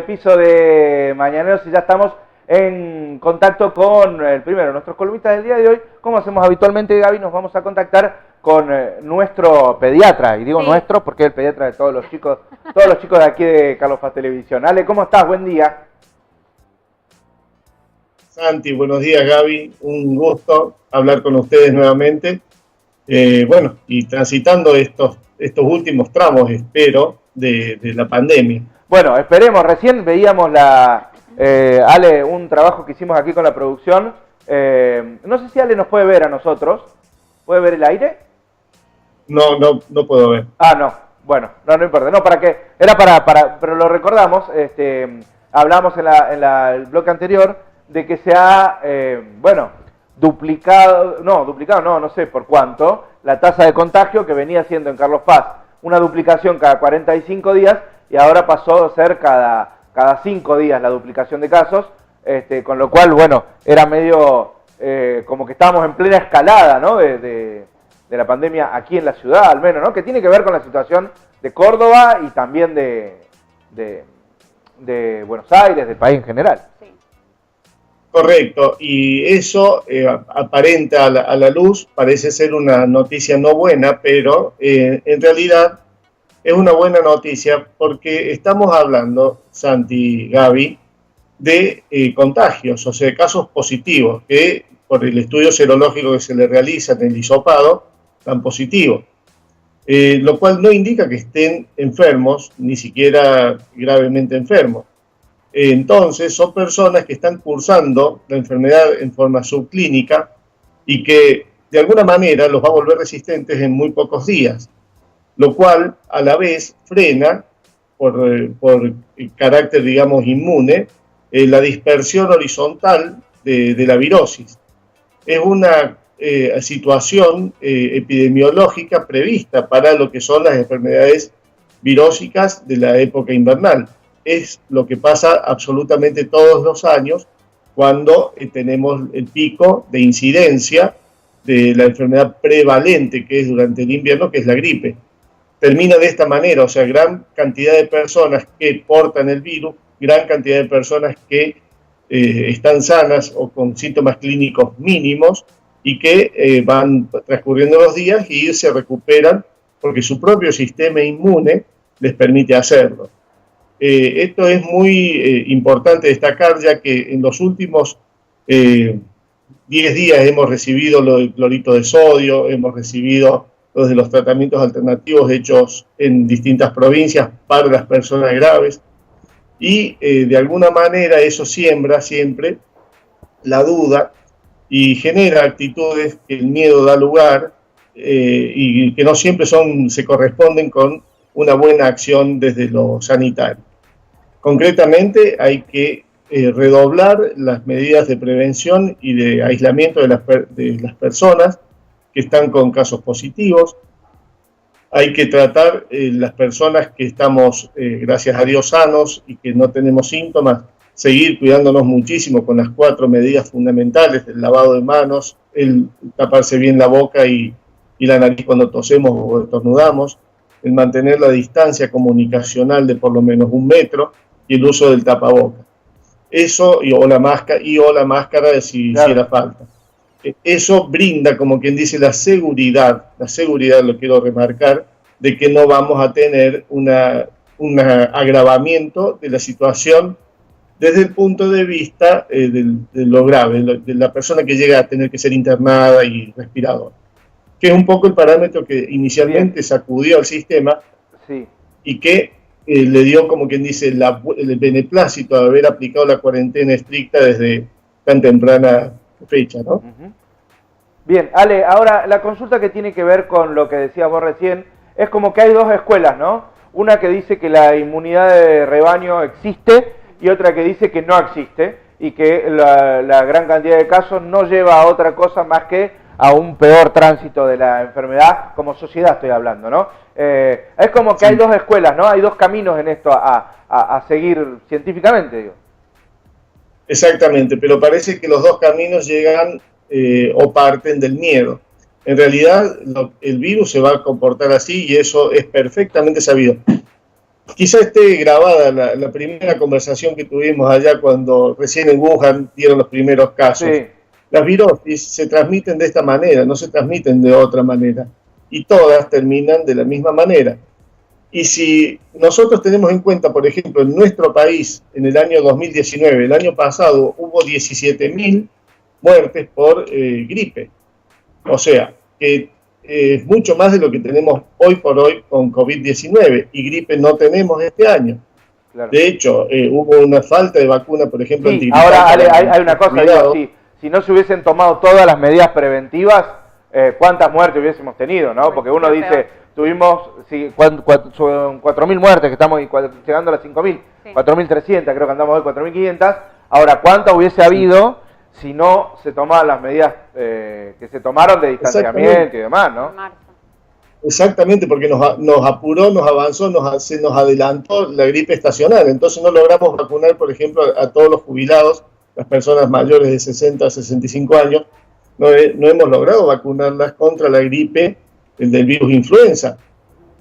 Piso de Mañaneros y ya estamos en contacto con el primero, nuestros columnistas del día de hoy. Como hacemos habitualmente, Gaby, nos vamos a contactar con nuestro pediatra, y digo nuestro porque es el pediatra de todos los chicos de aquí de Carlos Paz Televisión. Ale, ¿cómo estás? Buen día. Santi, buenos días Gaby, un gusto hablar con ustedes nuevamente. Y transitando estos últimos tramos, espero, de la pandemia. Bueno, esperemos, recién veíamos Ale, un trabajo que hicimos aquí con la producción. No sé si Ale nos puede ver a nosotros. ¿Puede ver el aire? No puedo ver. Ah, no. Bueno, no importa. No, ¿para qué? Era pero lo recordamos, hablamos en el bloque anterior de que se ha, duplicado, no sé por cuánto, la tasa de contagio que venía siendo en Carlos Paz una duplicación cada 45 días y ahora pasó a ser cada 5 días la duplicación de casos, con lo cual, bueno, era medio como que estábamos en plena escalada, ¿no? de la pandemia aquí en la ciudad, al menos, ¿no? Que tiene que ver con la situación de Córdoba y también de Buenos Aires, del país en general. Sí. Correcto, y eso aparenta a la luz, parece ser una noticia no buena, pero en realidad es una buena noticia porque estamos hablando, Santi, Gaby, de contagios, o sea, casos positivos que por el estudio serológico que se le realiza en el hisopado dan positivo, lo cual no indica que estén enfermos, ni siquiera gravemente enfermos. Entonces son personas que están cursando la enfermedad en forma subclínica y que de alguna manera los va a volver resistentes en muy pocos días, lo cual a la vez frena por el carácter, digamos, inmune, la dispersión horizontal de la virosis. Es una situación epidemiológica prevista para lo que son las enfermedades virósicas de la época invernal. Es lo que pasa absolutamente todos los años cuando tenemos el pico de incidencia de la enfermedad prevalente que es durante el invierno, que es la gripe. Termina de esta manera, o sea, gran cantidad de personas que portan el virus, gran cantidad de personas que están sanas o con síntomas clínicos mínimos y que van transcurriendo los días y se recuperan porque su propio sistema inmune les permite hacerlo. Esto es muy importante destacar, ya que en los últimos 10 días hemos recibido lo del clorito de sodio, hemos recibido los de los tratamientos alternativos hechos en distintas provincias para las personas graves, y de alguna manera eso siembra siempre la duda y genera actitudes que el miedo da lugar y que no siempre se corresponden con una buena acción desde lo sanitario. Concretamente hay que redoblar las medidas de prevención y de aislamiento de las personas que están con casos positivos. Hay que tratar las personas que estamos, gracias a Dios, sanos y que no tenemos síntomas, seguir cuidándonos muchísimo con las 4 medidas fundamentales: el lavado de manos, el taparse bien la boca y la nariz cuando tosemos o estornudamos, el mantener la distancia comunicacional de por lo menos 1 metro y el uso del tapabocas. Eso o la máscara si hiciera falta. Eso brinda, como quien dice, la seguridad, lo quiero remarcar, de que no vamos a tener un agravamiento de la situación desde el punto de vista de lo grave, de la persona que llega a tener que ser internada y respiradora, que es un poco el parámetro que inicialmente sacudió al sistema y que le dio, como quien dice, el beneplácito de haber aplicado la cuarentena estricta desde tan temprana fecha, ¿no? Bien, Ale, ahora la consulta que tiene que ver con lo que decías vos recién, es como que hay dos escuelas, ¿no? Una que dice que la inmunidad de rebaño existe y otra que dice que no existe y que la gran cantidad de casos no lleva a otra cosa más que a un peor tránsito de la enfermedad, como sociedad estoy hablando, ¿no? Es como que hay dos escuelas, ¿no? Hay dos caminos en esto a seguir científicamente, digo. Exactamente, pero parece que los dos caminos llegan o parten del miedo. En realidad, el virus se va a comportar así y eso es perfectamente sabido. quizá esté grabada la primera conversación que tuvimos allá cuando recién en Wuhan dieron los primeros casos. Sí. Las virosis se transmiten de esta manera, no se transmiten de otra manera. Y todas terminan de la misma manera. Y si nosotros tenemos en cuenta, por ejemplo, en nuestro país, en el año 2019, el año pasado, hubo 17.000 muertes por gripe. O sea, que es mucho más de lo que tenemos hoy por hoy con COVID-19. Y gripe no tenemos este año. Claro. De hecho, hubo una falta de vacuna, por ejemplo, sí, ahora hay una cosa, digo, si no se hubiesen tomado todas las medidas preventivas, ¿cuántas muertes hubiésemos tenido? ¿No? Porque uno dice, tuvimos 4.000 muertes, que estamos llegando a las 5.000, sí. 4.300, creo que andamos hoy 4.500. Ahora, ¿cuántas hubiese habido si no se tomaban las medidas que se tomaron de distanciamiento y demás, ¿no? Exactamente, porque nos apuró, nos avanzó, se nos adelantó la gripe estacional. Entonces no logramos vacunar, por ejemplo, a todos los jubilados, las personas mayores de 60 a 65 años. No hemos logrado vacunarlas contra la gripe del virus influenza,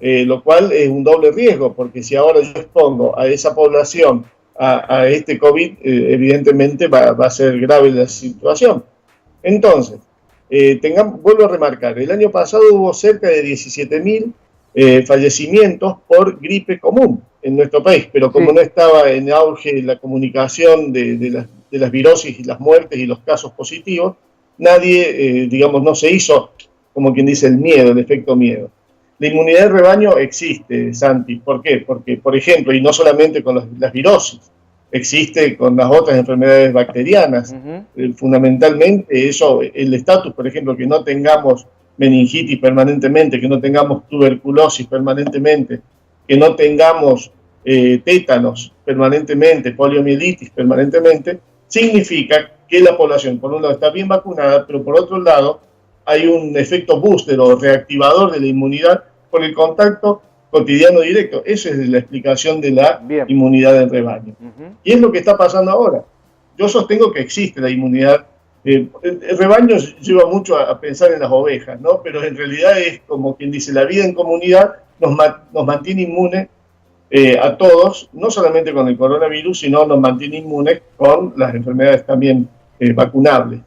lo cual es un doble riesgo, porque si ahora yo expongo a esa población a este COVID, evidentemente va a ser grave la situación. Entonces, vuelvo a remarcar, el año pasado hubo cerca de 17.000 fallecimientos por gripe común en nuestro país, pero como no estaba en auge la comunicación de las virosis y las muertes y los casos positivos, nadie, digamos, no se hizo, como quien dice, el miedo, el efecto miedo. La inmunidad de rebaño existe, Santi. ¿Por qué? Porque, por ejemplo, y no solamente con las virosis, existe con las otras enfermedades bacterianas. Fundamentalmente eso, el estatus, por ejemplo, que no tengamos meningitis permanentemente, que no tengamos tuberculosis permanentemente, que no tengamos tétanos permanentemente, poliomielitis permanentemente, significa que la población, por un lado, está bien vacunada, pero por otro lado, hay un efecto booster o reactivador de la inmunidad por el contacto cotidiano directo. Esa es la explicación de la inmunidad del rebaño. Y es lo que está pasando ahora. Yo sostengo que existe la inmunidad. El rebaño lleva mucho a pensar en las ovejas, ¿no? Pero en realidad es como quien dice, la vida en comunidad nos mantiene inmunes a todos, no solamente con el coronavirus, sino nos mantiene inmunes con las enfermedades también vacunables.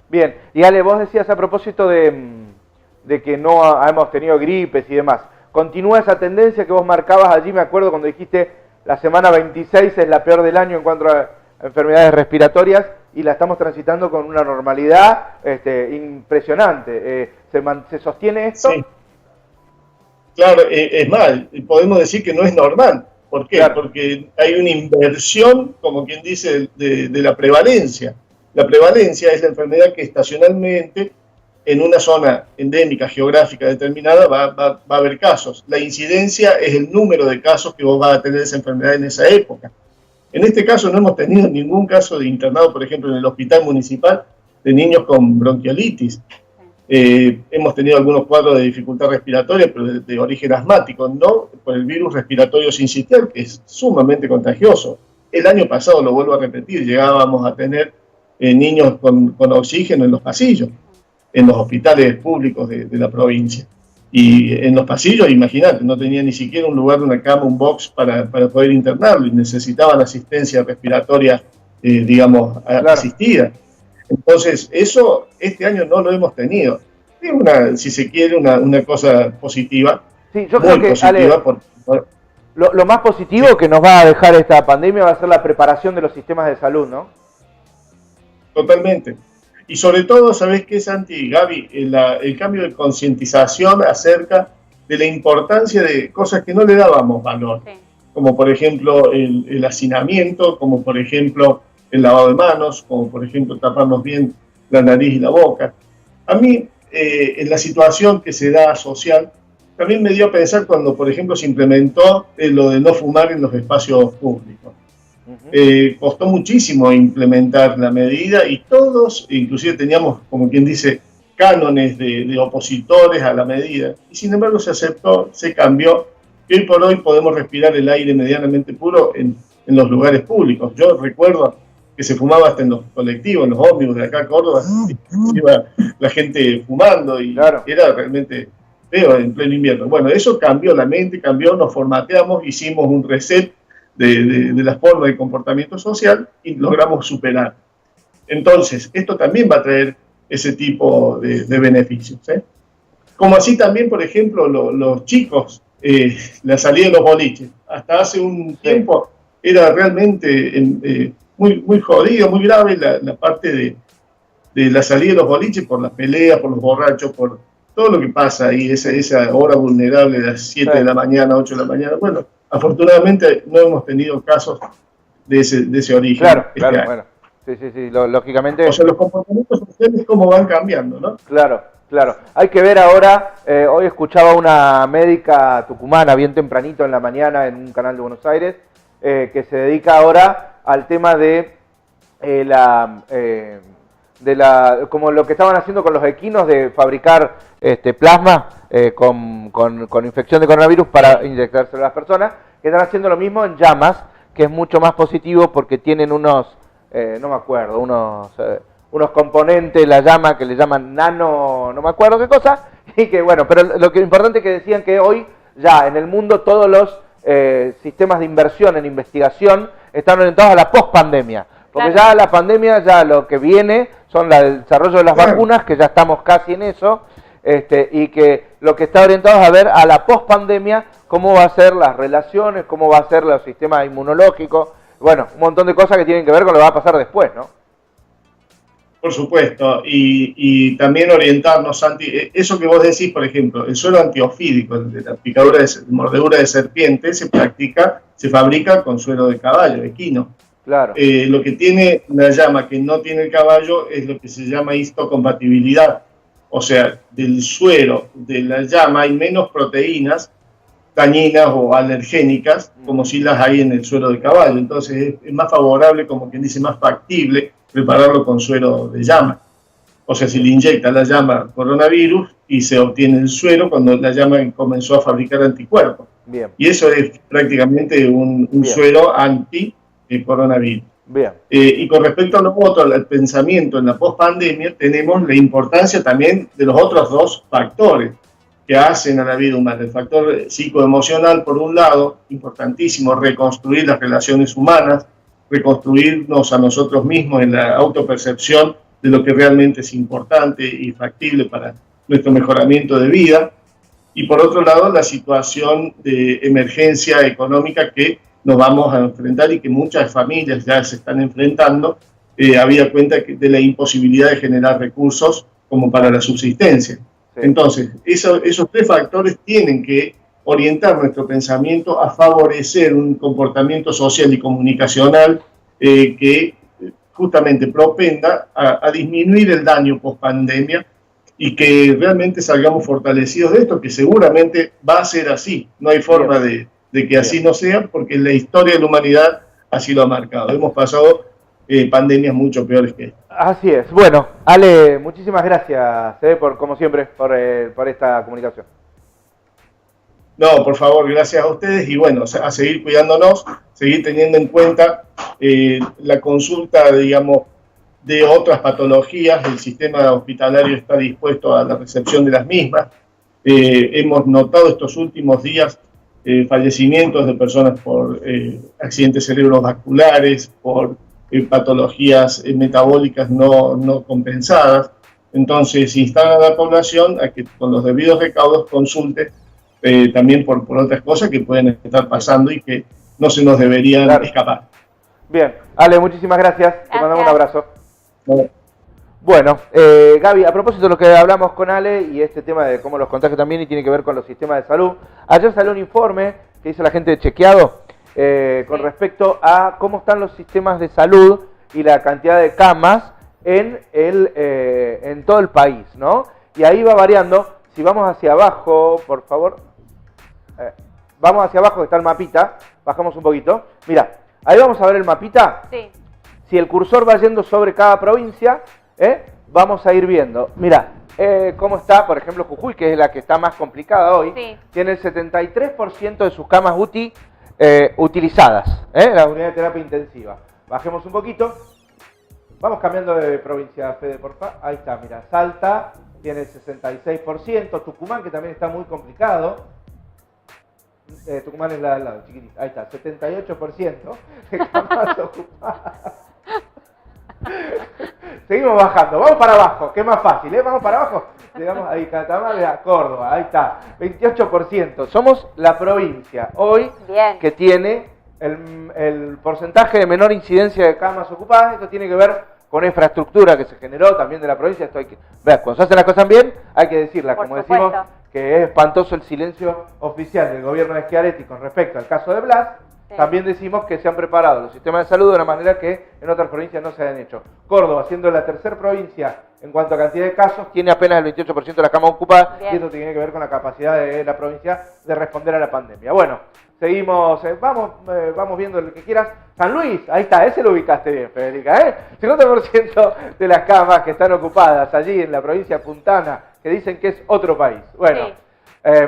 Bien, y Ale, vos decías a propósito de que no hemos tenido gripes y demás. ¿Continúa esa tendencia que vos marcabas allí? Me acuerdo cuando dijiste la semana 26 es la peor del año en cuanto a enfermedades respiratorias y la estamos transitando con una normalidad impresionante. ¿Se sostiene esto? Sí. Claro, es más, podemos decir que no es normal. ¿Por qué? Claro. Porque hay una inversión, como quien dice, de la prevalencia. La prevalencia es la enfermedad que estacionalmente en una zona endémica, geográfica determinada, va a haber casos. La incidencia es el número de casos que vos vas a tener esa enfermedad en esa época. En este caso no hemos tenido ningún caso de internado, por ejemplo, en el hospital municipal de niños con bronquiolitis. Hemos tenido algunos cuadros de dificultad respiratoria, pero de origen asmático, no por el virus respiratorio sincitial, que es sumamente contagioso. El año pasado, lo vuelvo a repetir, llegábamos a tener niños con oxígeno en los pasillos, en los hospitales públicos de la provincia. Y en los pasillos, imagínate, no tenía ni siquiera un lugar, una cama, un box para poder internarlo y necesitaban asistencia respiratoria, digamos, asistida. Entonces, eso este año no lo hemos tenido. Es si se quiere, una cosa positiva. Sí, yo creo que, positiva, Ale, lo más positivo que nos va a dejar esta pandemia va a ser la preparación de los sistemas de salud, ¿no? Totalmente. Y sobre todo, ¿sabés qué, Santi y Gaby? El cambio de concientización acerca de la importancia de cosas que no le dábamos valor. Sí. Como por ejemplo el hacinamiento, como por ejemplo el lavado de manos, como por ejemplo taparnos bien la nariz y la boca. A mí, en la situación que se da social, también me dio a pensar cuando, por ejemplo, se implementó lo de no fumar en los espacios públicos. Costó muchísimo implementar la medida y todos, inclusive teníamos, como quien dice, cánones de opositores a la medida. Y sin embargo se aceptó, se cambió, y hoy por hoy podemos respirar el aire medianamente puro en los lugares públicos. Yo recuerdo que se fumaba hasta en los colectivos, en los ómnibus de acá a Córdoba, iba la gente fumando y claro, era realmente feo en pleno invierno. Bueno, eso cambió la mente, cambió, nos formateamos, hicimos un reset de la forma de comportamiento social y logramos superar. Entonces, esto también va a traer ese tipo de beneficios. Como así también, por ejemplo, los chicos, la salida de los boliches. Hasta hace un tiempo era realmente muy jodido, muy grave la parte de la salida de los boliches por las peleas, por los borrachos, por todo lo que pasa ahí, esa hora vulnerable de las 7 de la mañana, 8 de la mañana. Bueno, afortunadamente no hemos tenido casos de ese origen. Claro, bueno. Sí, lógicamente. O sea, los comportamientos sociales cómo van cambiando, ¿no? Claro. Hay que ver ahora, hoy escuchaba una médica tucumana bien tempranito en la mañana en un canal de Buenos Aires, que se dedica ahora al tema de como lo que estaban haciendo con los equinos de fabricar plasma con infección de coronavirus para inyectárselo a las personas, que están haciendo lo mismo en llamas, que es mucho más positivo porque tienen unos, no me acuerdo, unos componentes, la llama que le llaman nano, no me acuerdo qué cosa, y que bueno, pero lo que importante es que decían que hoy ya en el mundo todos los sistemas de inversión en investigación están orientados a la post-pandemia, porque ya la pandemia, ya lo que viene son el desarrollo de las vacunas, que ya estamos casi en eso, y que lo que está orientado es a ver a la post-pandemia cómo va a ser las relaciones, cómo va a ser los sistemas inmunológicos, bueno, un montón de cosas que tienen que ver con lo que va a pasar después, ¿no? Por supuesto, y también orientarnos eso que vos decís, por ejemplo, el suero antiofídico, de la picadura de mordedura de serpiente, se fabrica con suero de caballo, equino. Claro. Lo que tiene la llama que no tiene el caballo es lo que se llama histocompatibilidad. O sea, del suero de la llama hay menos proteínas dañinas o alergénicas como si las hay en el suero de caballo. Entonces es más favorable, como quien dice, más factible prepararlo con suero de llama. O sea, si le inyecta la llama coronavirus y se obtiene el suero cuando la llama comenzó a fabricar anticuerpos. Bien. Y eso es prácticamente un suero anti-coronavirus. Bien. Y con respecto a lo otro, al pensamiento en la pospandemia, tenemos la importancia también de los otros dos factores que hacen a la vida humana. El factor psicoemocional, por un lado, importantísimo, reconstruir las relaciones humanas, reconstruirnos a nosotros mismos en la autopercepción de lo que realmente es importante y factible para nuestro mejoramiento de vida. Y por otro lado, la situación de emergencia económica que nos vamos a enfrentar y que muchas familias ya se están enfrentando, habida cuenta de la imposibilidad de generar recursos como para la subsistencia. Sí. Entonces, esos tres factores tienen que orientar nuestro pensamiento a favorecer un comportamiento social y comunicacional que justamente propenda a disminuir el daño post-pandemia y que realmente salgamos fortalecidos de esto, que seguramente va a ser así. No hay forma de que así no sea, porque la historia de la humanidad así lo ha marcado. Hemos pasado pandemias mucho peores que esta. Así es. Bueno, Ale, muchísimas gracias, como siempre, por esta comunicación. No, por favor, gracias a ustedes y bueno, a seguir cuidándonos, seguir teniendo en cuenta la consulta, digamos, de otras patologías. El sistema hospitalario está dispuesto a la recepción de las mismas. Hemos notado estos últimos días fallecimientos de personas por accidentes cerebrovasculares, por patologías metabólicas no compensadas. Entonces, instar a la población a que con los debidos recaudos consulte también por otras cosas que pueden estar pasando y que no se nos deberían escapar. Bien, Ale, muchísimas gracias. Te mandamos un abrazo. Bueno, Gaby, a propósito de lo que hablamos con Ale y este tema de cómo los contagios también y tiene que ver con los sistemas de salud, ayer salió un informe que hizo la gente de Chequeado con respecto a cómo están los sistemas de salud y la cantidad de camas en todo el país, ¿no? Y ahí va variando. Si vamos hacia abajo, por favor, vamos hacia abajo que está el mapita, bajamos un poquito. Mira, ahí vamos a ver el mapita. Sí. Si el cursor va yendo sobre cada provincia, vamos a ir viendo. Mira, cómo está, por ejemplo, Jujuy, que es la que está más complicada hoy, sí. Tiene el 73% de sus camas UTI utilizadas, la unidad de terapia intensiva. Bajemos un poquito. Vamos cambiando de provincia, Fede, porfa. Ahí está, mira, Salta, tiene el 66%, Tucumán, que también está muy complicado, Tucumán es la al lado, chiquitita, ahí está, 78% de camas ocupadas. Seguimos bajando, vamos para abajo, que es más fácil, vamos para abajo. Llegamos ahí, Catamarca, Córdoba, ahí está, 28%. Somos la provincia hoy que tiene el porcentaje de menor incidencia de camas ocupadas. Esto tiene que ver con la infraestructura que se generó también de la provincia. Esto hay que ver, cuando se hacen las cosas bien, hay que decirlas, como decimos, que es espantoso el silencio oficial del gobierno de Schiaretti con respecto al caso de Blas. Sí. También decimos que se han preparado los sistemas de salud de una manera que en otras provincias no se han hecho. Córdoba, siendo la tercera provincia en cuanto a cantidad de casos, tiene apenas el 28% de las camas ocupadas. Bien. Y eso tiene que ver con la capacidad de la provincia de responder a la pandemia. Bueno, seguimos, vamos viendo lo que quieras. San Luis, ahí está, ese lo ubicaste bien, Federica, 50% de las camas que están ocupadas allí en la provincia puntana, que dicen que es otro país. Bueno, sí.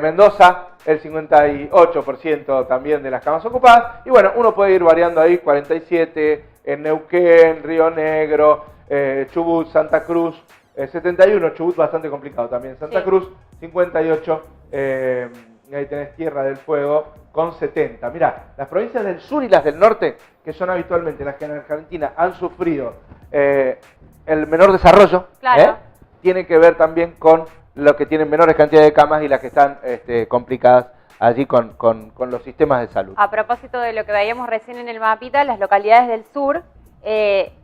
Mendoza, el 58% también de las camas ocupadas. Y bueno, uno puede ir variando ahí, 47 en Neuquén, Río Negro, Chubut, Santa Cruz, 71, Chubut bastante complicado también, Santa Cruz, 58, y ahí tenés Tierra del Fuego con 70. Mirá, las provincias del sur y las del norte, que son habitualmente las que en Argentina han sufrido el menor desarrollo, claro, tiene que ver también con los que tienen menores cantidades de camas y las que están complicadas allí con los sistemas de salud. A propósito de lo que veíamos recién en el mapita, las localidades del sur,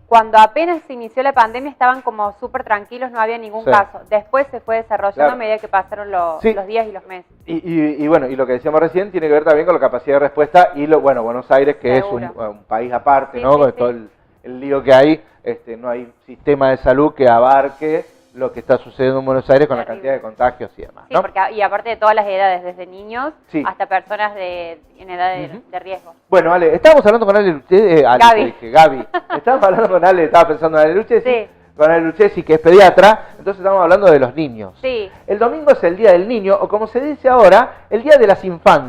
cuando apenas se inició la pandemia estaban como súper tranquilos, no había ningún caso. Después se fue desarrollando a medida que pasaron los días y los meses. Y bueno, y lo que decíamos recién tiene que ver también con la capacidad de respuesta y Buenos Aires, que es un país aparte, ¿no? Con todo el lío que hay, no hay sistema de salud que abarque lo que está sucediendo en Buenos Aires con la cantidad de contagios y demás, ¿no? Sí, porque, y aparte de todas las edades, desde niños hasta personas en edad de riesgo. Bueno, Ale, estábamos hablando con Ale Lucchesi, Gaby. Estábamos hablando con Ale, estaba pensando en Ale Lucchesi, con Ale Lucchesi, que es pediatra, entonces estamos hablando de los niños. Sí. El domingo es el Día del Niño, o como se dice ahora, el Día de las Infancias.